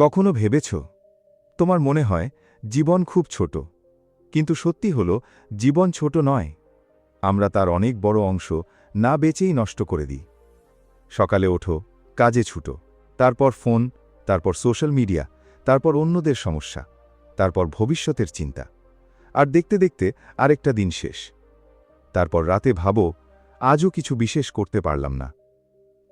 কখনো ভেবেছ তোমার মনে হয় জীবন খুব ছোট, কিন্তু সত্যি হলো জীবন ছোট নয়। আমরা তার অনেক বড় অংশ না বেঁচেই নষ্ট করে দিই। সকালে ওঠো, কাজে ছুটো, তারপর ফোন, তারপর সোশ্যাল মিডিয়া, তারপর অন্যদের সমস্যা, তারপর ভবিষ্যতের চিন্তা। আর দেখতে দেখতে আরেকটা দিন শেষ। তারপর রাতে ভাবো, আজও কিছু বিশেষ করতে পারলাম না।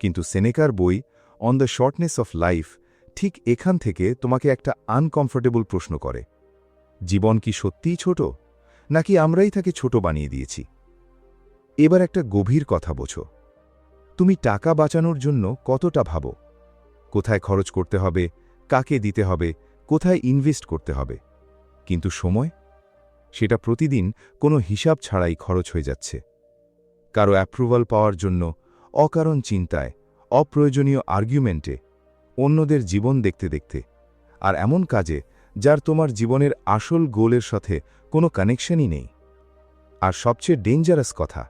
কিন্তু সেনেকার বই on the shortness of life ঠিক এখান থেকে তোমাকে একটা আনকমফোর্টেবল প্রশ্ন করে। জীবন কি সত্যিই ছোট, নাকি আমরাই তাকে ছোট বানিয়ে দিয়েছি? এবার একটা গভীর কথা বোঝো। তুমি টাকা বাঁচানোর জন্য কতটা ভাবো? কোথায় খরচ করতে হবে, কাকে দিতে হবে, কোথায় ইনভেস্ট করতে হবে? কিন্তু সময়, সেটা প্রতিদিন কোনো হিসাব ছাড়াই খরচ হয়ে যাচ্ছে। কারো অ্যাপ্রুভাল পাওয়ার জন্য, অকারণ চিন্তায়, অপ্রয়োজনীয় আর্গুমেন্টে, অন্যদের জীবন দেখতে দেখতে, আর এমন কাজে যার তোমার জীবনের আসল গোলের সাথে কোনো কানেকশনই নেই। আর সবচেয়ে ডেঞ্জারাস কথা,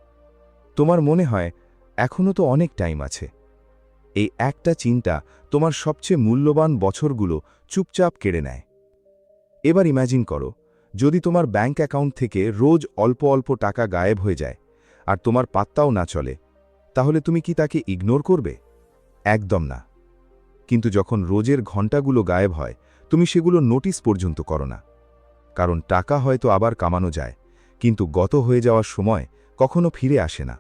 তোমার মনে হয় এখনও তো অনেক টাইম আছে। এই একটা চিন্তা তোমার সবচেয়ে মূল্যবান বছরগুলো চুপচাপ কেড়ে নেয়। এবার ইম্যাজিন করো, যদি তোমার ব্যাঙ্ক অ্যাকাউন্ট থেকে রোজ অল্প অল্প টাকা গায়েব হয়ে যায় আর তোমার পাত্তাও না চলে, তাহলে তুমি কি তাকে ইগনোর করবে? একদম না। কিন্তু যখন রোজের ঘণ্টাগুলো গায়েব হয়, তুমি সেগুলো নোটিস পর্যন্ত করো না। কারণ টাকা হয়তো আবার কামানো যায়, কিন্তু গত হয়ে যাওয়ার সময় কখনো ফিরে আসে না।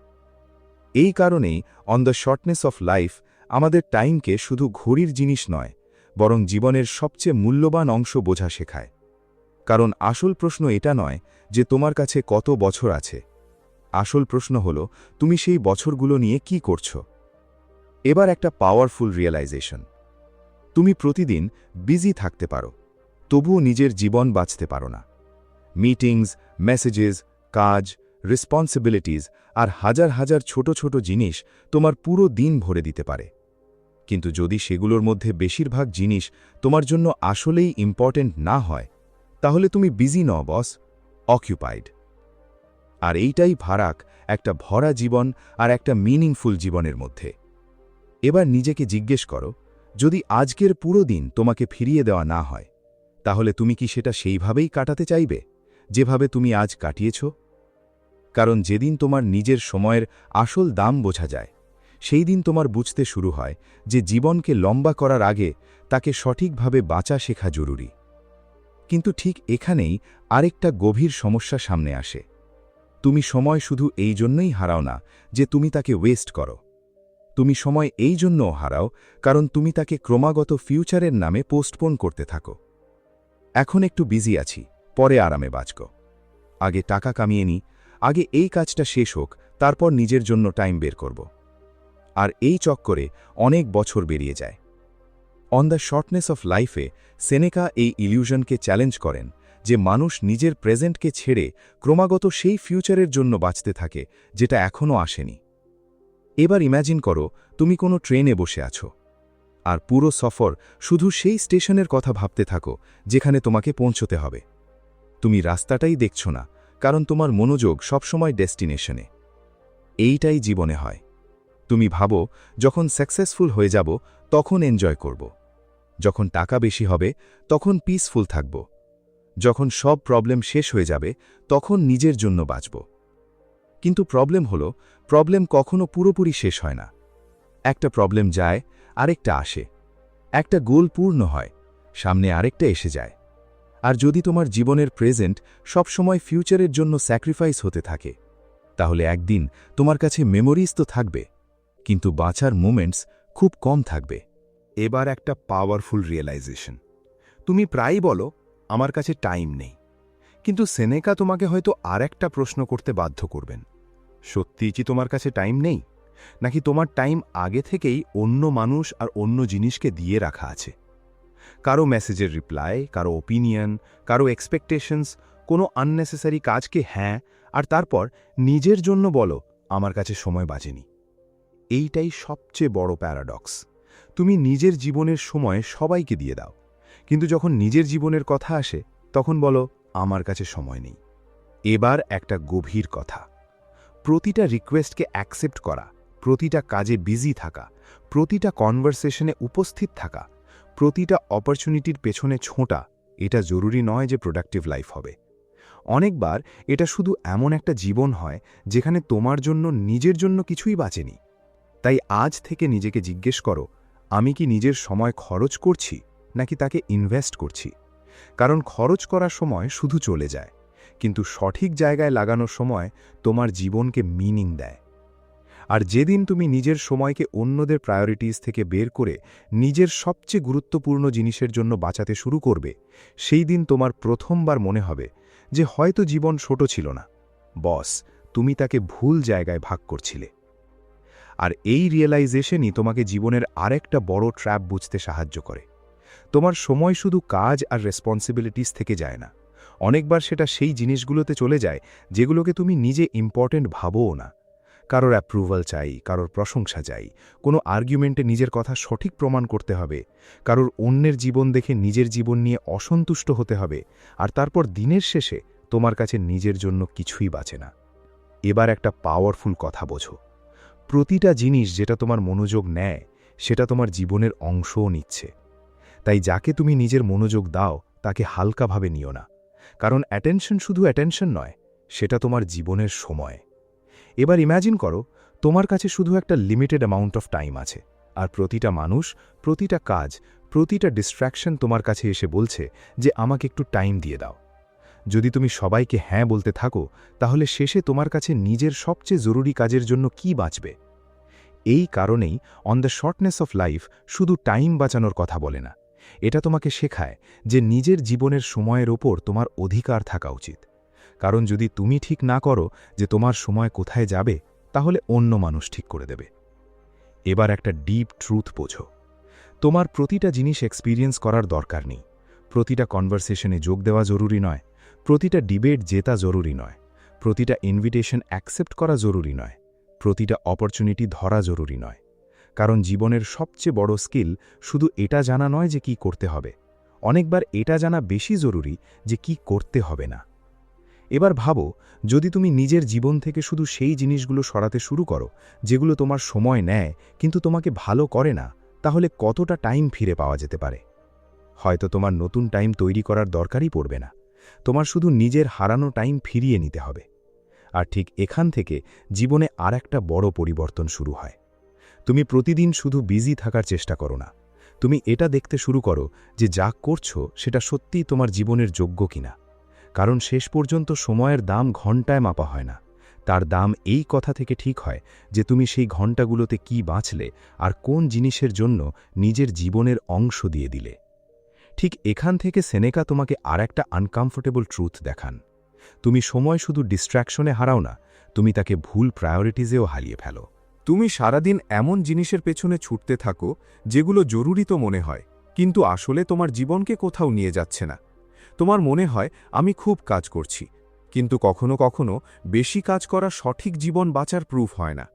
এই কারণেই on the shortness of life আমাদের টাইমকে শুধু ঘড়ির জিনিস নয়, বরং জীবনের সবচেয়ে মূল্যবান অংশ বোঝা শেখায়। কারণ আসল প্রশ্ন এটা নয় যে তোমার কাছে কত বছর আছে। আসল প্রশ্ন হল, তুমি সেই বছরগুলো নিয়ে কি করছো? এবার একটা পাওয়ারফুল রিয়েলাইজেশন। তুমি প্রতিদিন বিজি থাকতে পারো, তবুও নিজের জীবন বাঁচতে পারো না। মিটিংস, মেসেজেস, কাজ, রেসপন্সিবিলিটিজ আর হাজার হাজার ছোট ছোট জিনিস তোমার পুরো দিন ভরে দিতে পারে। কিন্তু যদি সেগুলোর মধ্যে বেশিরভাগ জিনিস তোমার জন্য আসলেই ইম্পর্ট্যান্ট না হয়, তাহলে তুমি বিজি নও বস, অকিউপাইড। আর এইটাই ফারাক একটা ভরা জীবন আর একটা মিনিংফুল জীবনের মধ্যে। এবার নিজেকে জিজ্ঞেস করো, যদি আজকের পুরো দিন তোমাকে ফিরিয়ে দেওয়া না হয়, তাহলে তুমি কি সেটা সেইভাবেই কাটাতে চাইবে যেভাবে তুমি আজ কাটিয়েছ? কারণ যেদিন তোমার নিজের সময়ের আসল দাম বোঝা যায়, সেই দিন তোমার বুঝতে শুরু হয় যে জীবনকে লম্বা করার আগে তাকে সঠিকভাবে বাঁচা শেখা জরুরি। কিন্তু ঠিক এখানেই আরেকটা গভীর সমস্যা সামনে আসে। তুমি সময় শুধু এই জন্যই হারাও না যে তুমি তাকে ওয়েস্ট করো। তুমি সময় এই জন্যও হারাও কারণ তুমি তাকে ক্রমাগত ফিউচারের নামে পোস্টপোন করতে থাকো। এখন একটু বিজি আছি, পরে আরামে বাঁচব। আগে টাকা কামিয়ে নি, আগে এই কাজটা শেষ হোক, তারপর নিজের জন্য টাইম বের করব। আর এই চক্করে অনেক বছর বেরিয়ে যায়। অন দ্য শর্টনেস অফ লাইফে সেনেকা এই ইলিউশনকে চ্যালেঞ্জ করেন যে মানুষ নিজের প্রেজেন্টকে ছেড়ে ক্রমাগত সেই ফিউচারের জন্য বাঁচতে থাকে যেটা এখনও আসেনি। এবার ইম্যাজিন করো, তুমি কোনো ট্রেনে বসে আছো, আর পুরো সফর শুধু সেই স্টেশনের কথা ভাবতে থাকো যেখানে তোমাকে পৌঁছতে হবে। তুমি রাস্তাটাই দেখছো না, কারণ তোমার মনোযোগ সবসময় ডেস্টিনেশনে। এইটাই জীবনে হয়। তুমি ভাবো, যখন সাকসেসফুল হয়ে যাব তখন এনজয় করব, যখন টাকা বেশি হবে তখন পিসফুল থাকব, যখন সব প্রবলেম শেষ হয়ে যাবে তখন নিজের জন্য বাঁচব। কিন্তু প্রবলেম হলো, প্রবলেম কখনো পুরোপুরি শেষ হয় না। একটা প্রবলেম যায়, আরেকটা আসে। একটা গোল পূর্ণ হয়, সামনে আরেকটা এসে যায়। আর যদি তোমার জীবনের প্রেজেন্ট সবসময় ফিউচারের জন্য স্যাক্রিফাইস হতে থাকে, তাহলে একদিন তোমার কাছে মেমোরিজ তো থাকবে, কিন্তু বাঁচার মোমেন্টস খুব কম থাকবে। এবার একটা পাওয়ারফুল রিয়েলাইজেশন। তুমি প্রায়ই বলো, আমার কাছে টাইম নেই। কিন্তু সেনেকা তোমাকে হয়তো আর একটা প্রশ্ন করতে বাধ্য করবেন। সত্যিই কি তোমার কাছে টাইম নেই, নাকি তোমার টাইম আগে থেকেই অন্য মানুষ আর অন্য জিনিসকে দিয়ে রাখা আছে? কারো মেসেজের রিপ্লাই, কারো ওপিনিয়ন, কারো এক্সপেকটেশনস, কোনো আননেসেসারি কাজকে হ্যাঁ, আর তারপর নিজের জন্য বলো, আমার কাছে সময় বাঁচেনি। এইটাই সবচেয়ে বড় প্যারাডক্স। তুমি নিজের জীবনের সময় সবাইকে দিয়ে দাও, কিন্তু যখন নিজের জীবনের কথা আসে তখন বলো, আমার কাছে সময় নেই। এবার একটা গভীর কথা, প্রতিটা রিকোয়েস্টকে অ্যাকসেপ্ট করা, প্রতিটা কাজে বিজি থাকা, প্রতিটা কনভারসেশনে উপস্থিত থাকা, প্রতিটা অপরচুনিটির পেছনে ছোঁটা এটা জরুরি নয় যে প্রোডাক্টিভ লাইফ হবে। অনেকবার এটা শুধু এমন একটা জীবন হয় যেখানে তোমার জন্য নিজের জন্য কিছুই বাঁচেনি। তাই আজ থেকে নিজেকে জিজ্ঞেস করো, আমি কি নিজের সময় খরচ করছি নাকি তাকে ইনভেস্ট করছি? কারণ খরচ করার সময় শুধু চলে যায়, কিন্তু সঠিক জায়গায় লাগানোর সময় তোমার জীবনকে মিনিং দেয়। আর যেদিন তুমি নিজের সময়কে অন্যদের প্রায়োরিটিজ থেকে বের করে নিজের সবচেয়ে গুরুত্বপূর্ণ জিনিসের জন্য বাঁচাতে শুরু করবে, সেই দিন তোমার প্রথমবার মনে হবে যে হয়তো জীবন ছোট ছিল না, বস, তুমি তাকে ভুল জায়গায় ভাগ করছিলে। আর এই রিয়েলাইজেশনই তোমাকে জীবনের আরেকটা বড় ট্র্যাপ বুঝতে সাহায্য করে। তোমার সময় শুধু কাজ আর রেসপন্সিবিলিটিস থেকে যায় না, অনেকবার সেটা সেই জিনিসগুলোতে চলে যায় যেগুলোকে তুমি নিজে ইম্পর্ট্যান্ট ভাবোও না। কারোর অ্যাপ্রুভাল চাই, কারোর প্রশংসা চাই, কোনো আর্গুমেন্টে নিজের কথা সঠিক প্রমাণ করতে হবে, কারোর অন্যের জীবন দেখে নিজের জীবন নিয়ে অসন্তুষ্ট হতে হবে, আর তারপর দিনের শেষে তোমার কাছে নিজের জন্য কিছুই বাঁচে না। এবার একটা পাওয়ারফুল কথা বোঝো, প্রতিটা জিনিস যেটা তোমার মনোযোগ নেয় সেটা তোমার জীবনের অংশও নিচ্ছে। তাই যাকে তুমি নিজের মনোযোগ দাও তাকে হালকাভাবে নিও না, কারণ অ্যাটেনশন শুধু অ্যাটেনশন নয়, সেটা তোমার জীবনের সময়। এবার ইম্যাজিন করো, তোমার কাছে শুধু একটা লিমিটেড অ্যামাউন্ট অফ টাইম আছে, আর প্রতিটা মানুষ, প্রতিটা কাজ, প্রতিটা ডিস্ট্র্যাকশন তোমার কাছে এসে বলছে যে আমাকে একটু টাইম দিয়ে দাও। যদি তুমি সবাইকে হ্যাঁ বলতে থাকো, তাহলে শেষে তোমার কাছে নিজের সবচেয়ে জরুরি কাজের জন্য কি বাঁচবে? এই কারণেই on the shortness of life শুধু টাইম বাঁচানোর কথা বলে না, এটা তোমাকে শেখায় যে নিজের জীবনের সময়ের ওপর তোমার অধিকার থাকা উচিত। কারণ যদি তুমি ঠিক না করো যে তোমার সময় কোথায় যাবে, তাহলে অন্য মানুষ ঠিক করে দেবে। এবার একটা ডিপ ট্রুথ বোঝো, তোমার প্রতিটা জিনিস এক্সপিরিয়েন্স করার দরকার নেই, প্রতিটা কনভারসেশনে যোগ দেওয়া জরুরি নয়, প্রতিটা ডিবেট জেতা জরুরি নয়, প্রতিটা ইনভিটেশন অ্যাকসেপ্ট করা জরুরি নয়, প্রতিটা অপরচুনিটি ধরা জরুরি নয়। কারণ জীবনের সবচেয়ে বড় স্কিল শুধু এটা জানা নয় যে কি করতে হবে, অনেকবার এটা জানা বেশি জরুরি যে কি করতে হবে না। এবার ভাবো, যদি তুমি নিজের জীবন থেকে শুধু সেই জিনিসগুলো সরাতে শুরু করো যেগুলো তোমার সময় নেয় কিন্তু তোমাকে ভালো করে না, তাহলে কতটা টাইম ফিরে পাওয়া যেতে পারে? হয়তো তোমার নতুন টাইম তৈরি করার দরকারই পড়বে না, তোমার শুধু নিজের হারানো টাইম ফিরিয়ে নিতে হবে। আর ঠিক এখান থেকে জীবনে আর একটা বড় পরিবর্তন শুরু হয়। তুমি প্রতিদিন শুধু বিজি থাকার চেষ্টা করো না, তুমি এটা দেখতে শুরু করো যে যা করছো সেটা সত্যিই তোমার জীবনের যোগ্য কিনা। কারণ শেষ পর্যন্ত সময়ের দাম ঘণ্টায় মাপা হয় না, তার দাম এই কথা থেকে ঠিক হয় যে তুমি সেই ঘণ্টাগুলোতে কি বাঁচলে আর কোন জিনিসের জন্য নিজের জীবনের অংশ দিয়ে দিলে। ঠিক এখান থেকে সেনেকা তোমাকে আর একটা আনকমফোর্টেবল ট্রুথ দেখান, তুমি সময় শুধু ডিস্ট্র্যাকশনে হারাও না, তুমি তাকে ভুল প্রায়োরিটিজেও হারিয়ে ফেলো। তুমি সারাদিন এমন জিনিসের পেছনে ছুটতে থাকো যেগুলো জরুরি তো মনে হয়, কিন্তু আসলে তোমার জীবনকে কোথাও নিয়ে যাচ্ছে না। তোমার মনে হয় আমি খুব কাজ করছি, কিন্তু কখনো কখনো বেশি কাজ করা সঠিক জীবন বাঁচার প্রুফ হয় না।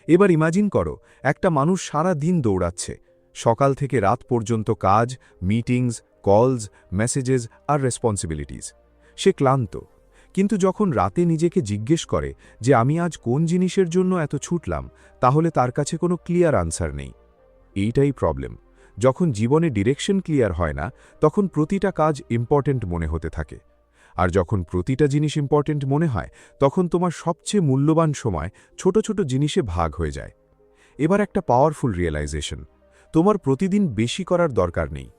এবার ইমাজিন করো, একটা মানুষ সারা দিন দৌড়াচ্ছে, সকাল থেকে রাত পর্যন্ত কাজ, মিটিংস, কলস, মেসেজেস আর রেসপন্সিবিলিটিস। সে ক্লান্ত, কিন্তু যখন রাতে নিজেকে জিজ্ঞেস করে যে আমি আজ কোন জিনিসের জন্য এত ছুটলাম, তাহলে তার কাছে কোনো ক্লিয়ার আনসার নেই। এইটাই প্রবলেম, যখন জীবনে ডিরেকশন ক্লিয়ার হয় না, তখন প্রতিটা কাজ ইম্পর্ট্যান্ট মনে হতে থাকে। আর যখন প্রতিটা জিনিস ইম্পর্ট্যান্ট মনে হয়, তখন তোমার সবচেয়ে মূল্যবান সময় ছোট ছোট জিনিসে ভাগ হয়ে যায়। এবার একটা পাওয়ারফুল রিয়েলাইজেশন, তোমার প্রতিদিন বেশি করার দরকার নেই,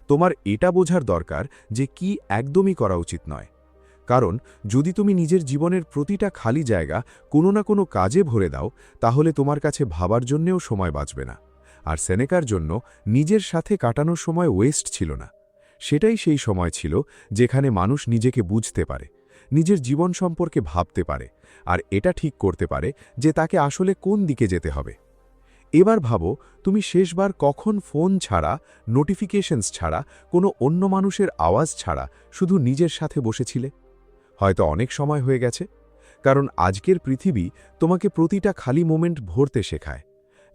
তোমার এটা বোঝার দরকার যে কি একদমই করা উচিত নয়। কারণ যদি তুমি নিজের জীবনের প্রতিটা খালি জায়গা কোনো না কোনো কাজে ভরে দাও, তাহলে তোমার কাছে ভাবার জন্যেও সময় বাঁচবে না। আর সেনেকার জন্য নিজের সাথে কাটানোর সময় ওয়েস্ট ছিল না, সেটাই সেই সময় ছিল যেখানে মানুষ নিজেকে বুঝতে পারে, নিজের জীবন সম্পর্কে ভাবতে পারে, আর এটা ঠিক করতে পারে যে তাকে আসলে কোন দিকে যেতে হবে। এবার ভাবো, তুমি শেষবার কখন ফোন ছাড়া, নোটিফিকেশনস ছাড়া, কোনো অন্য মানুষের আওয়াজ ছাড়া শুধু নিজের সাথে বসেছিলে? হয়তো অনেক সময় হয়ে গেছে, কারণ আজকের পৃথিবী তোমাকে প্রতিটা খালি মোমেন্ট ভরতে শেখায়।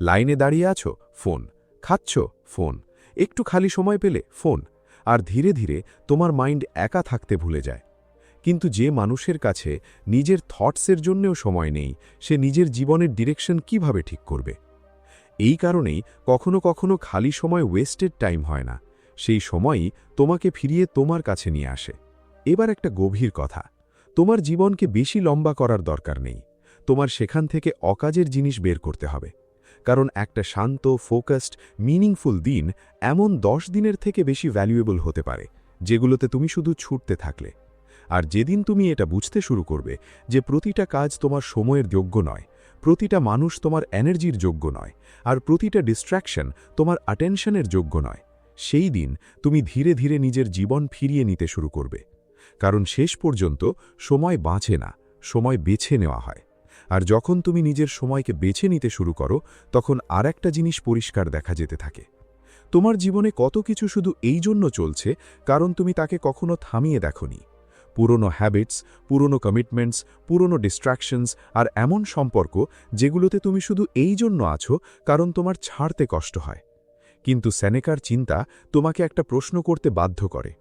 লাইনে দাঁড়িয়ে আছো, ফোন, খাচ্ছ, ফোন, একটু খালি সময় পেলে ফোন, আর ধীরে ধীরে তোমার মাইন্ড একা থাকতে ভুলে যায়। কিন্তু যে মানুষের কাছে নিজের থটসের জন্যও সময় নেই, সে নিজের জীবনের ডিরেকশন কিভাবে ঠিক করবে? এই কারণেই কখনো কখনো খালি সময় ওয়েস্টেড টাইম হয় না, সেই সময়ই তোমাকে ফিরিয়ে তোমার কাছে নিয়ে আসে। এবার একটা গভীর কথা, তোমার জীবনকে বেশি লম্বা করার দরকার নেই। তোমার সেখান থেকে অকাজের জিনিস বের করতে হবে। কারণ একটা শান্ত, ফোকাসড, মিনিংফুল দিন এমন 10 দিনের থেকে বেশি ভ্যালুয়েবল হতে পারে, যেগুলোতে তুমি শুধু ছুটতে থাকলে। আর যেদিন তুমি এটা বুঝতে শুরু করবে যে প্রতিটা কাজ তোমার সময়ের যোগ্য নয়, প্রতিটা মানুষ তোমার এনার্জির যোগ্য নয়, আর প্রতিটা ডিস্ট্র্যাকশন তোমার অ্যাটেনশনের যোগ্য নয়, সেই দিন তুমি ধীরে ধীরে নিজের জীবন ফিরিয়ে নিতে শুরু করবে। কারণ শেষ পর্যন্ত সময় বাঁচে না, সময় বেছে নেওয়া হয়। আর যখন তুমি নিজের সময়কে বেছে নিতে শুরু করো, তখন আর একটা জিনিস পরিষ্কার দেখা যেতে থাকে। তোমার জীবনে কত কিছু শুধু এই জন্য চলছে কারণ তুমি তাকে কখনো থামিয়ে দেখোনি। পুরনো হ্যাবিটস, পুরনো কমিটমেন্টস, পুরনো ডিস্ট্র্যাকশনস আর এমন সম্পর্ক যেগুলোতে তুমি শুধু এই জন্য আছো কারণ তোমার ছাড়তে কষ্ট হয়। কিন্তু সেনেকার চিন্তা তোমাকে একটা প্রশ্ন করতে বাধ্য করে,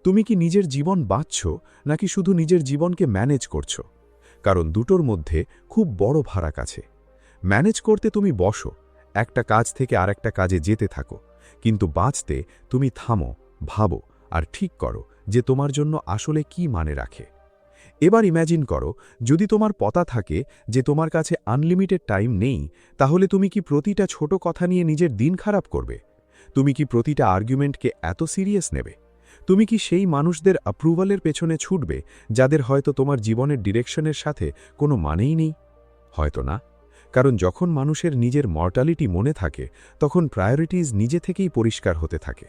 তুমি কি নিজের জীবন বাঁচছ নাকি শুধু নিজের জীবনকে ম্যানেজ করছো? কারণ দুটোর মধ্যে খুব বড় ফারাক আছে। ম্যানেজ করতে তুমি বসো, একটা কাজ থেকে আরেকটা কাজে যেতে থাকো, কিন্তু বাঁচতে তুমি থামো, ভাবো আর ঠিক করো যে তোমার জন্য আসলে কি মানে রাখে। এবার ইম্যাজিন করো, যদি তোমার পতা থাকে যে তোমার কাছে আনলিমিটেড টাইম নেই, তাহলে তুমি কি প্রতিটা ছোট কথা নিয়ে নিজের দিন খারাপ করবে? তুমি কি প্রতিটা আর্গুমেন্টকে এত সিরিয়াস নেবে? তুমি কি সেই মানুষদের অ্যাপ্রুভালের পেছনে ছুটবে যাদের হয়তো তোমার জীবনের ডিরেকশনের সাথে কোনো মানেই নেই? হয়তো না। কারণ যখন মানুষের নিজের মর্টালিটি মনে থাকে, তখন প্রায়োরিটিজ নিজে থেকেই পরিষ্কার হতে থাকে।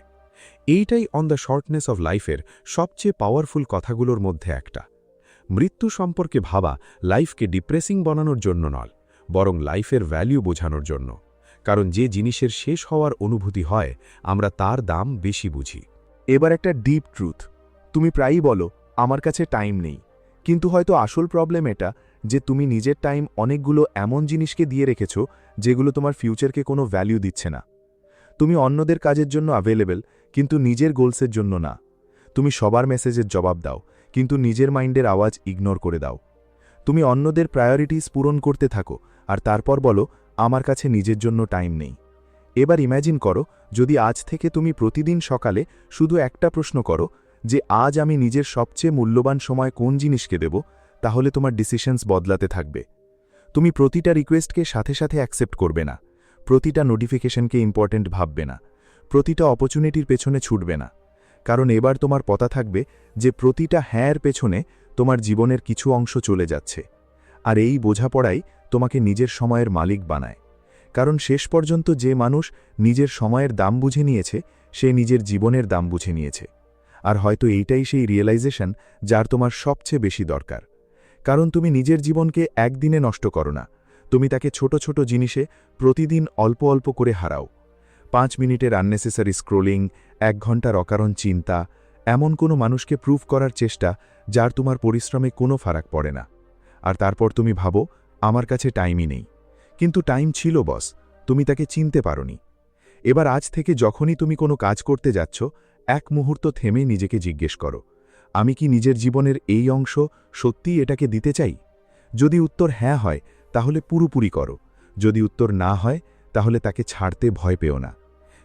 এইটাই অন দ্য শর্টনেস অফ লাইফের সবচেয়ে পাওয়ারফুল কথাগুলোর মধ্যে একটা। মৃত্যু সম্পর্কে ভাবা লাইফকে ডিপ্রেসিং বানানোর জন্য নয়, বরং লাইফের ভ্যালু বোঝানোর জন্য। কারণ যে জিনিসের শেষ হওয়ার অনুভূতি হয়, আমরা তার দাম বেশি বুঝি। এবার একটা ডিপ ট্রুথ, তুমি প্রায়ই বলো আমার কাছে টাইম নেই, কিন্তু হয়তো আসল প্রবলেম এটা যে তুমি নিজের টাইম অনেকগুলো এমন জিনিসকে দিয়ে রেখেছ যেগুলো তোমার ফিউচারকে কোনো ভ্যালু দিচ্ছে না। তুমি অন্যদের কাজের জন্য অ্যাভেলেবল, কিন্তু নিজের গোলসের জন্য না। তুমি সবার মেসেজের জবাব দাও, কিন্তু নিজের মাইন্ডের আওয়াজ ইগনোর করে দাও। তুমি অন্যদের প্রায়োরিটিস পূরণ করতে থাকো আর তারপর বলো আমার কাছে নিজের জন্য টাইম নেই। এবার ইম্যাজিন করো, যদি আজ থেকে তুমি প্রতিদিন সকালে শুধু একটা প্রশ্ন করো যে আজ আমি নিজের সবচেয়ে মূল্যবান সময় কোন জিনিসকে দেব, তাহলে তোমার ডিসিশনস বদলাতে থাকবে। তুমি প্রতিটা রিকোয়েস্টকে সাথে সাথে অ্যাকসেপ্ট করবে না, প্রতিটা নোটিফিকেশনকে ইম্পর্ট্যান্ট ভাববে না, প্রতিটা অপরচুনিটির পেছনে ছুটবে না। কারণ এবার তোমার পতা থাকবে যে প্রতিটা হ্যাঁর পেছনে তোমার জীবনের কিছু অংশ চলে যাচ্ছে। আর এই বোঝাপড়াই তোমাকে নিজের সময়ের মালিক বানায়। কারণ শেষ পর্যন্ত যে মানুষ নিজের সময়ের দাম বুঝে নিয়েছে, সে নিজের জীবনের দাম বুঝে নিয়েছে। আর হয়তো এইটাই সেই রিয়েলাইজেশন যার তোমার সবচেয়ে বেশি দরকার। কারণ তুমি নিজের জীবনকে একদিনে নষ্ট করো না, তুমি তাকে ছোট ছোট জিনিসে প্রতিদিন অল্প অল্প করে হারাও। 5 মিনিটের আননেসেসারি স্ক্রোলিং, 1 ঘন্টার অকারণ চিন্তা, এমন কোনো মানুষকে প্রুভ করার চেষ্টা যার তোমার পরিশ্রমে কোনো ফারাক পড়ে না। আর তারপর তুমি ভাবো আমার কাছে টাইমই নেই। কিন্তু টাইম ছিল বস, তুমি তাকে চিনতে পারোনি। এবার আজ থেকে যখনই তুমি কোনো কাজ করতে যাচ্ছ, এক মুহূর্ত থেমে নিজেকে জিজ্ঞেস করো, আমি কি নিজের জীবনের এই অংশ সত্যিই এটাকে দিতে চাই? যদি উত্তর হ্যাঁ হয়, তাহলে পুরোপুরি করো। যদি উত্তর না হয়, তাহলে তাকে ছাড়তে ভয় পেও না।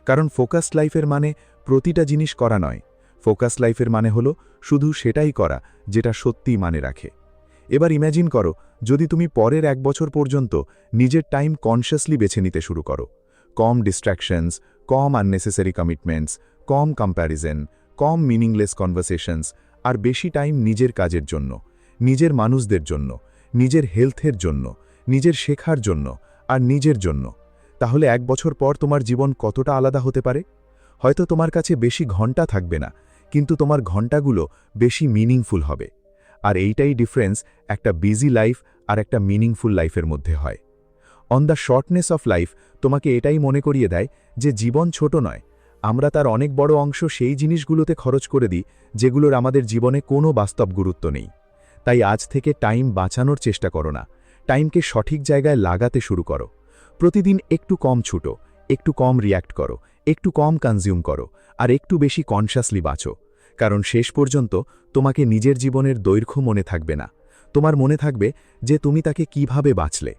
কারণ ফোকাসড লাইফের মানে প্রতিটা জিনিস করা নয়, ফোকাসড লাইফের মানে হলো শুধু সেটাই করা যেটা সত্যিই মানে রাখে। এবার ইম্যাজিন করো, যদি তুমি পরের 1 বছর পর্যন্ত নিজের টাইম কনশাসলি বেছে নিতে শুরু করো। কম ডিস্ট্র্যাকশনস, কম আননেসেসারি কমিটমেন্টস, কম কম্প্যারিজন, কম মিনিংলেস কনভারসেশনস, আর বেশি টাইম নিজের কাজের জন্য, নিজের মানুষদের জন্য, নিজের হেলথের জন্য, নিজের শেখার জন্য আর নিজের জন্য। তাহলে 1 বছর পর তোমার জীবন কতটা আলাদা হতে পারে? হয়তো তোমার কাছে বেশি ঘন্টা থাকবে না, কিন্তু তোমার ঘন্টাগুলো বেশি মিনিংফুল হবে। আর এইটাই ডিফারেন্স একটা বিজি লাইফ আর একটা মিনিংফুল লাইফের মধ্যে হয়। On the shortness of life তোমাকে এটাই মনে করিয়ে দেয় যে জীবন ছোট নয়, আমরা তার অনেক বড় অংশ সেই জিনিসগুলোতে খরচ করে দিই যেগুলোর আমাদের জীবনে কোনো বাস্তব গুরুত্ব নেই। তাই আজ থেকে টাইম বাঁচানোর চেষ্টা করো না, টাইমকে সঠিক জায়গায় লাগাতে শুরু করো। প্রতিদিন একটু কম ছুটো, একটু কম রিয়্যাক্ট করো, একটু কম কনজিউম করো, আর একটু বেশি কনশাসলি বাঁচো। কারণ শেষ পর্যন্ত তোমাকে নিজের জীবনের দৈর্ঘ্য মনে থাকবে না, তোমার মনে থাকবে যে তুমি তাকে কিভাবে বাঁচলে।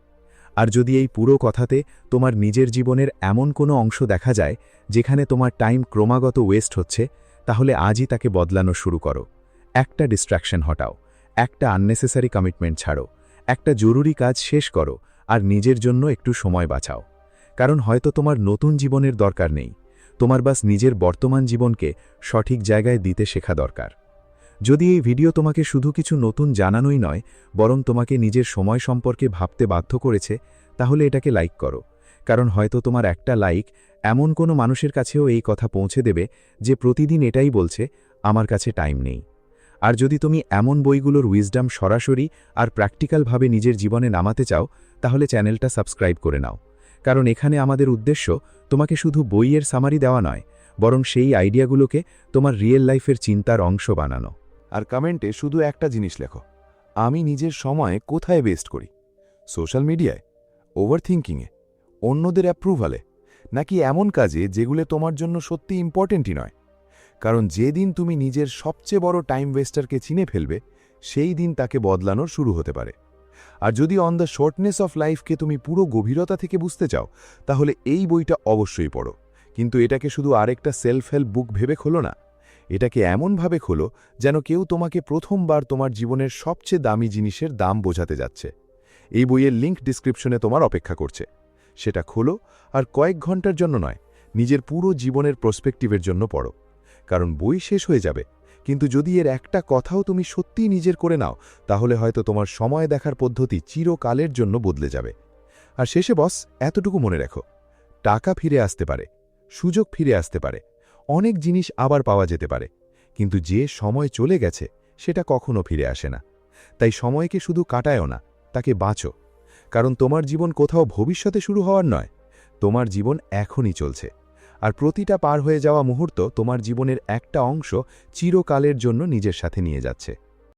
আর যদি এই পুরো কথাতে তোমার নিজের জীবনের এমন কোনো অংশ দেখা যায় যেখানে তোমার টাইম ক্রমাগত ওয়েস্ট হচ্ছে, তাহলে আজই তাকে বদলানো শুরু করো। একটা ডিস্ট্র্যাকশন হটাও, একটা আননেসেসারি কমিটমেন্ট ছাড়ো, একটা জরুরি কাজ শেষ করো আর নিজের জন্য একটু সময় বাঁচাও। কারণ হয়তো তোমার নতুন জীবনের দরকার নেই, তোমার বাস নিজের বর্তমান জীবনকে সঠিক জায়গায় দিতে শেখা দরকার। যদি এই ভিডিও তোমাকে শুধু কিছু নতুন জানানোই নয়, বরং তোমাকে নিজের সময় সম্পর্কে ভাবতে বাধ্য করেছে, তাহলে এটাকে লাইক করো। কারণ হয়তো তোমার একটা লাইক এমন কোনো মানুষের কাছেও এই কথা পৌঁছে দেবে যে প্রতিদিন এটাই বলছে, আমার কাছে টাইম নেই। আর যদি তুমি এমন বইগুলোর উইজডম সরাসরি আর প্র্যাকটিক্যালভাবে নিজের জীবনে নামাতে চাও, তাহলে চ্যানেলটা সাবস্ক্রাইব করে নাও। কারণ এখানে আমাদের উদ্দেশ্য তোমাকে শুধু বইয়ের সামারি দেওয়া নয়, বরং সেই আইডিয়াগুলোকে তোমার রিয়েল লাইফের চিন্তার অংশ বানানো। আর কমেন্টে শুধু একটা জিনিস লেখো, আমি নিজের সময় কোথায় ওয়েস্ট করি? সোশ্যাল মিডিয়ায়, ওভারথিঙ্কিংয়ে, অন্যদের অ্যাপ্রুভালে, নাকি এমন কাজে যেগুলো তোমার জন্য সত্যি ইম্পর্টেন্টই নয়? কারণ যেদিন তুমি নিজের সবচেয়ে বড় টাইম ওয়েস্টারকে চিনে ফেলবে, সেই দিন তাকে বদলানোর শুরু হতে পারে। আর যদি অন দ্য শর্টনেস অফ লাইফকে তুমি পুরো গভীরতা থেকে বুঝতে চাও, তাহলে এই বইটা অবশ্যই পড়ো। কিন্তু এটাকে শুধু আরেকটা সেলফ হেল্প বুক ভেবে খোলো না, এটাকে এমনভাবে খোলো যেন কেউ তোমাকে প্রথমবার তোমার জীবনের সবচেয়ে দামি জিনিসের দাম বোঝাতে যাচ্ছে। এই বইয়ের লিঙ্ক ডিসক্রিপশনে তোমার অপেক্ষা করছে। সেটা খোলো আর কয়েক ঘন্টার জন্য নয়, নিজের পুরো জীবনের পার্সপেক্টিভের জন্য পড়ো। কারণ বই শেষ হয়ে যাবে, কিন্তু যদি এর একটা কথাও তুমি সত্যিই নিজের করে নাও, তাহলে হয়তো তোমার সময় দেখার পদ্ধতি চিরকালের জন্য বদলে যাবে। আর শেষে বস, এতটুকু মনে রেখো, টাকা ফিরে আসতে পারে, সুযোগ ফিরে আসতে পারে, অনেক জিনিস আবার পাওয়া যেতে পারে, কিন্তু যে সময় চলে গেছে সেটা কখনো ফিরে আসে না। তাই সময়কে শুধু কাটায়ও না, তাকে বাঁচো। কারণ তোমার জীবন কোথাও ভবিষ্যতে শুরু হওয়ার নয়, তোমার জীবন এখনই চলছে। আর প্রতিটা পার হয়ে যাওয়া মুহূর্ত তোমার জীবনের একটা অংশ চিরকালের জন্য নিজের সাথে নিয়ে যাচ্ছে।